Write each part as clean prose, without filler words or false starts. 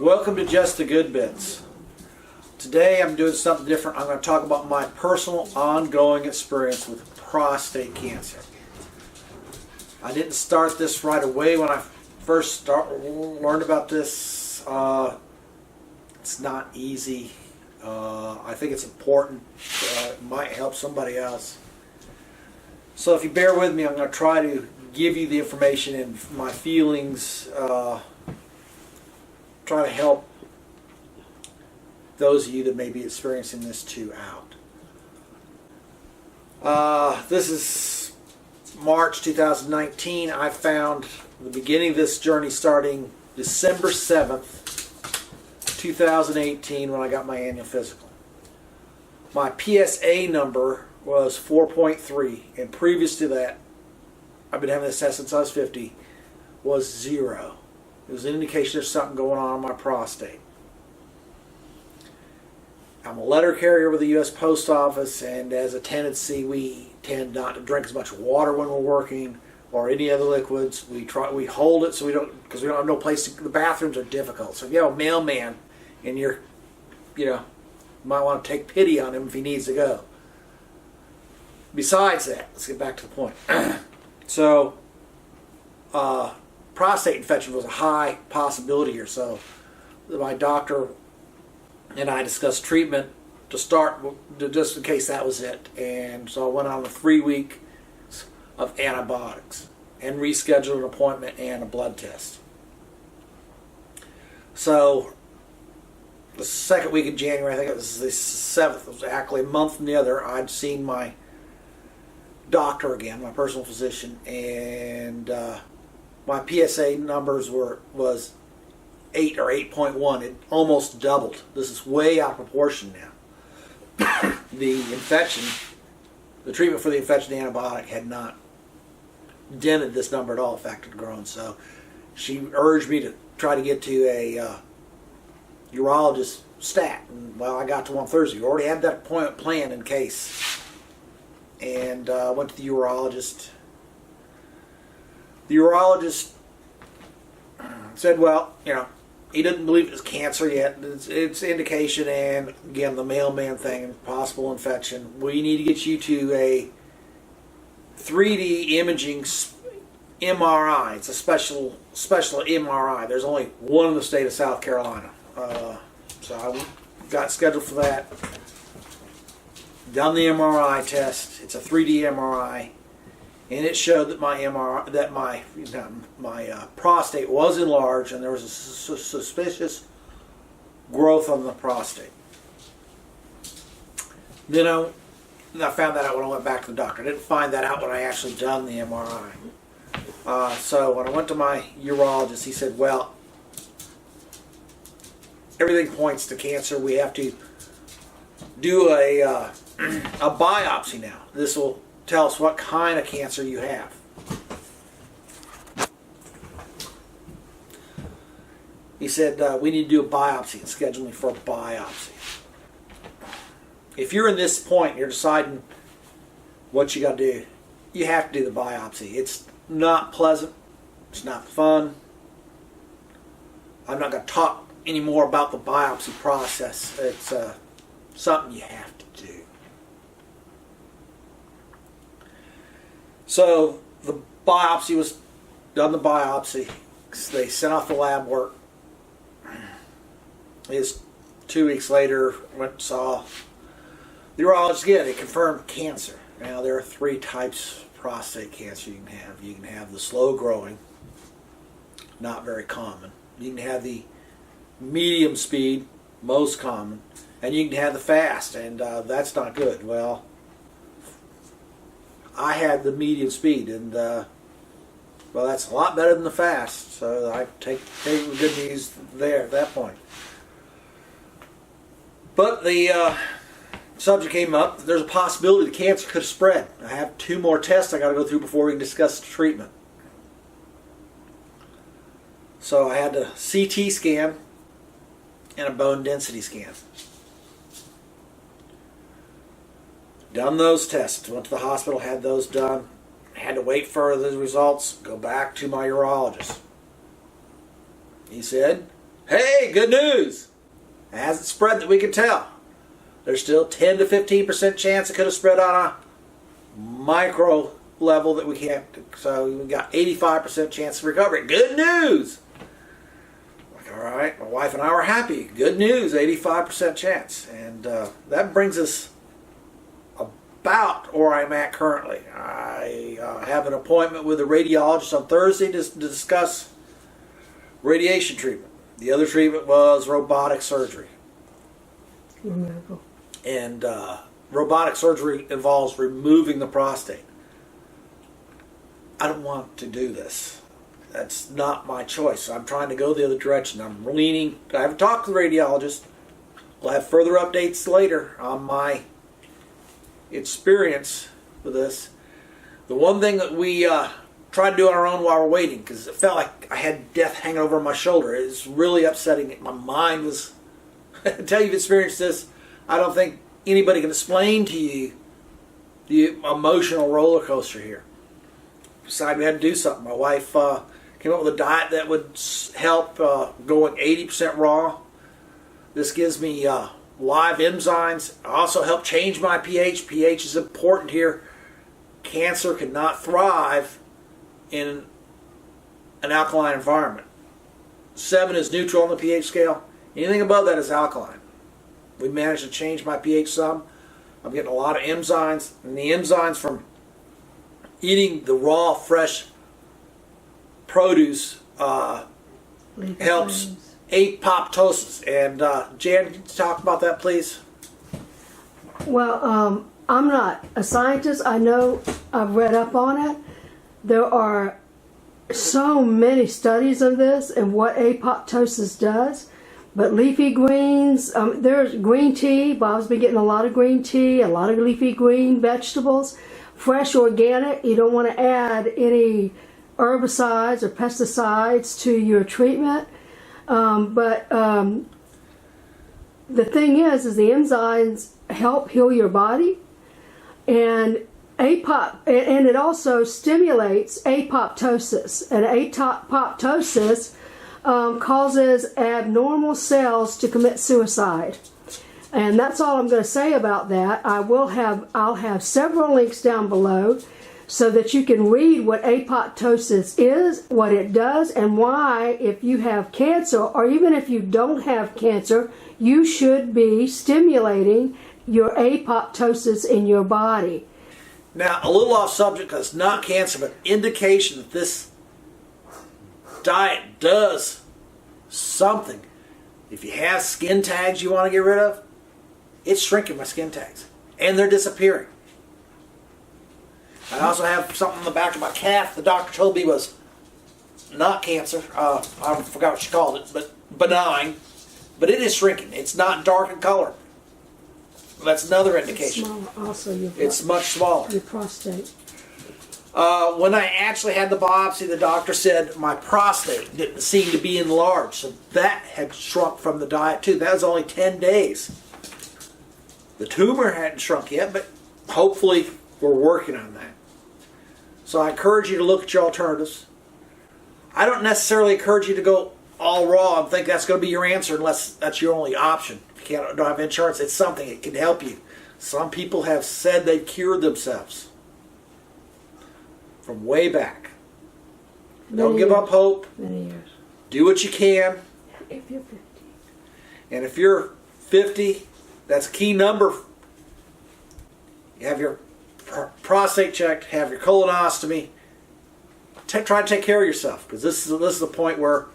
Welcome to Just the Good Bits. Today I'm doing something different. I'm going to talk about my personal ongoing experience with prostate cancer. I didn't start this right away when I first learned about this. It's not easy. I think it's important. It might help somebody else. So if you bear with me, I'm going to try to give you the information and my feelings, try to help those of you that may be experiencing this too out. This is March 2019. I found the beginning of this journey starting December 7th, 2018 when I got my annual physical. My PSA number was 4.3, and previous to that, I've been having this test since I was 50, was 0. It was an indication there's something going on in my prostate. I'm a letter carrier with the U.S. Post Office, and as a tendency, we tend not to drink as much water when we're working or any other liquids. We hold it so we don't, because we don't have no place to, the bathrooms are difficult. So if you have a mailman and you might want to take pity on him if he needs to go. Besides that, let's get back to the point. So, prostate infection was a high possibility here. So, my doctor and I discussed treatment to start, just in case that was it. And so I went on a 3-week of antibiotics and rescheduled an appointment and a blood test. So, the second week of January, I think it was the 7th, it was actually a month from the other, I'd seen my doctor again, my personal physician, and my PSA numbers was 8 or 8.1. It almost doubled. This is way out of proportion now. The infection, the treatment for the infection, the antibiotic, had not dented this number at all. In fact, it had grown. So she urged me to try to get to a urologist stat. And, well, I got to one Thursday. We already had that appointment planned in case. And went to the urologist. The urologist said, well, he didn't believe it was cancer yet. It's indication, and again, the mailman thing, possible infection. We need to get you to a 3D imaging MRI. It's a special MRI. There's only one in the state of South Carolina. So I got scheduled for that. Done the MRI test. It's a 3D MRI, and it showed that my prostate was enlarged, and there was a suspicious growth on the prostate. Then I found that out when I went back to the doctor. I didn't find that out when I actually done the MRI. So when I went to my urologist, he said, "Well, everything points to cancer. We have to do a biopsy now. This will tell us what kind of cancer you have." He said, we need to do a biopsy and schedule me for a biopsy. If you're in this point and you're deciding what you got to do, you have to do the biopsy. It's not pleasant. It's not fun. I'm not going to talk anymore about the biopsy process. It's something you have to do. So the biopsy was done. The biopsy, they sent off the lab work. It's 2 weeks later, went and saw the urologist again. They confirmed cancer. Now there are 3 types of prostate cancer you can have. You can have the slow growing, not very common. You can have the medium speed, most common, and you can have the fast, and that's not good. Well, I had the medium speed, and well, that's a lot better than the fast, so I take the good news there at that point. But the subject came up. There's a possibility the cancer could have spread. I have 2 more tests I got to go through before we can discuss the treatment. So I had a CT scan and a bone density scan. Done those tests. Went to the hospital, had those done. Had to wait for the results, go back to my urologist. He said, Hey, good news! It hasn't spread that we can tell. There's still 10 to 15% chance it could have spread on a micro level that we can't. So we got 85% chance of recovery. Good news! Like, all right, my wife and I were happy. Good news, 85% chance. And that brings us about where I'm at currently. I have an appointment with a radiologist on Thursday to discuss radiation treatment. The other treatment was robotic surgery. Removal. And robotic surgery involves removing the prostate. I don't want to do this. That's not my choice. I'm trying to go the other direction. I'm leaning. I haven't talked to the radiologist. We'll have further updates later on my experience with this. The one thing that we tried to do on our own while we're waiting, because it felt like I had death hanging over my shoulder. It was really upsetting. My mind was, until you've experienced this, I don't think anybody can explain to you the emotional roller coaster here. Decided we had to do something. My wife came up with a diet that would help going 80% raw. This gives me live enzymes. Also help change my pH. pH is important here. Cancer cannot thrive in an alkaline environment. 7 is neutral on the pH scale. Anything above that is alkaline. We managed to change my pH some. I'm getting a lot of enzymes, and the enzymes from eating the raw, fresh produce helps apoptosis. And Jan, can you talk about that, please? Well, I'm not a scientist. I know I've read up on it. There are so many studies of this and what apoptosis does. But leafy greens, there's green tea. Bob's been getting a lot of green tea, a lot of leafy green vegetables. Fresh organic, you don't want to add any herbicides or pesticides to your treatment. But the thing is the enzymes help heal your body, and it also stimulates apoptosis. And apoptosis causes abnormal cells to commit suicide. And that's all I'm going to say about that. I'll have several links down below so that you can read what apoptosis is, what it does, and why, if you have cancer, or even if you don't have cancer, you should be stimulating your apoptosis in your body. Now, a little off subject because it's not cancer, but indication that this diet does something. If you have skin tags you want to get rid of, it's shrinking my skin tags, and they're disappearing. I also have something on the back of my calf the doctor told me was not cancer. I forgot what she called it, but benign. But it is shrinking. It's not dark in color. That's another indication. It's smaller also. It's much smaller. Your prostate. When I actually had the biopsy, the doctor said my prostate didn't seem to be enlarged. So that had shrunk from the diet too. That was only 10 days. The tumor hadn't shrunk yet, but hopefully we're working on that. So I encourage you to look at your alternatives. I don't necessarily encourage you to go all raw and think that's going to be your answer unless that's your only option. If you don't have insurance, it's something. It can help you. Some people have said they've cured themselves from way back. Don't give up hope. Many years. Do what you can. If you're 50. And if you're 50, that's a key number. You have your prostate checked, have your colonostomy. Try to take care of yourself, because this is the point where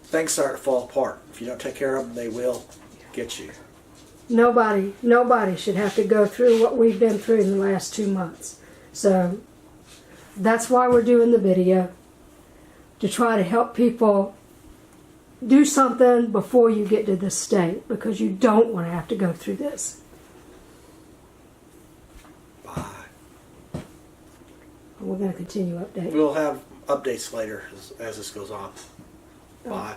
things start to fall apart. If you don't take care of them, they will get you. Nobody should have to go through what we've been through in the last 2 months. So that's why we're doing the video, to try to help people do something before you get to this state, because you don't want to have to go through this. Bye. We're going to continue updating. We'll have updates later as this goes on. Bye.